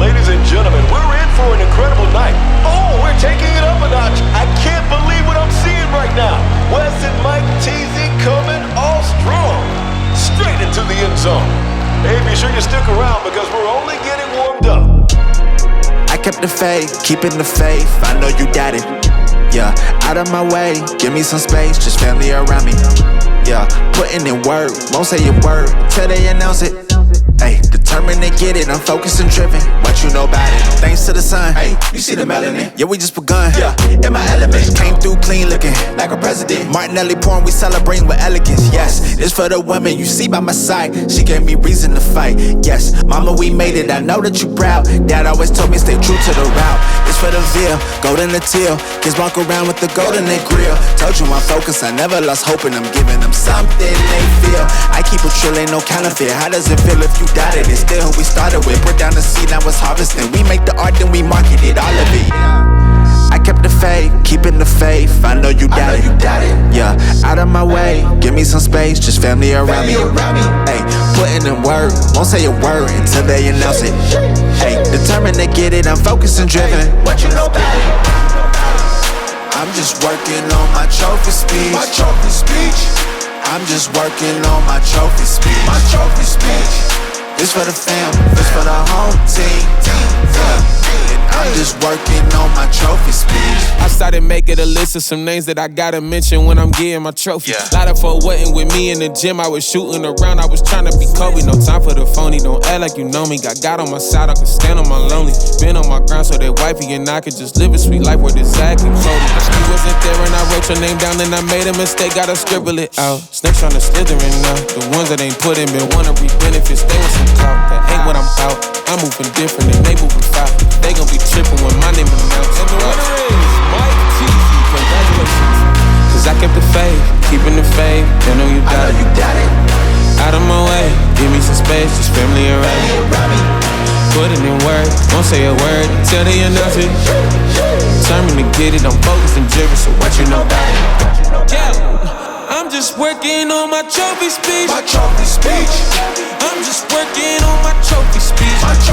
Ladies and gentlemen, we're in for an incredible night. Oh, we're taking it up a notch. I can't believe what I'm seeing right now. Wes and Mike Teasy coming all strong. Straight into the end zone. Hey, be sure you stick around because we're only getting warmed up. I kept the faith, keeping the faith. I know you got it. Yeah, out of my way, give me some space, just family around me. Yeah, putting in work, won't say a word till they announce it. Ayy, determined to get it, I'm focused and driven. What you know about it? Thanks to the sun. Ayy, you see the melanin? Yeah, we just begun. Yeah, in my element. Came through clean looking, like a president. Martinelli porn, we celebrating with elegance. Yes, this for the women you see by my side. She gave me reason to fight. Yes, mama, we made it. I know that you proud. Dad always told me stay true to the route. This for the veal, golden the teal. Kids walk around with the golden they grill. Told you I'm focused, I never lost hope, and I'm giving them something they feel. I keep it trill, ain't no counterfeit. How does it feel if you doubted it? Still who we started with. Put down the seed, now it's harvesting. We make the art, then we market it, all of it. I kept the faith, keeping the faith. I know you doubt it. Yeah, out of my way, give me some space, just family around me. Hey, putting in work, won't say a word until they announce it. Hey, determined to get it, I'm focused and driven. What you know about it? I'm just working on my trophy speech. My trophy speech. I'm just working on my trophy speech. My trophy speech. This for the fam, this for the home team. Yeah. And I'm just working on my trophy speech. I started making a list of some names that I gotta mention when I'm getting my trophy. Yeah. Lot of folk wasn't with me in the gym, I was shooting around, I was trying to be Kobe. No time for the phony, don't act like you know me. Got God on my side, I can stand on my lonely. Been on my ground so that wifey and I could just live a sweet life where this Zach and Cody. She wasn't there when I wrote your name down and I made a mistake, gotta scribble it out. Snakes trying to slither in now. The ones that ain't put in been wanna reap benefits, they want some clout. That ain't what I'm about. I'm moving different and they moving foul. They gon' be tripping when my name announced. And the winner is Mike Teasy. Congratulations. Cause I kept the faith, keeping the faith. I know you doubt it. Out of my way, give me some space, just family around me. Put it in work, won't say a word until they announce it. Determined to get it, I'm focused and driven, so what you know about it? Yeah. I'm just working on my trophy speech. My trophy speech. I'm just working on my trophy speech. My trophy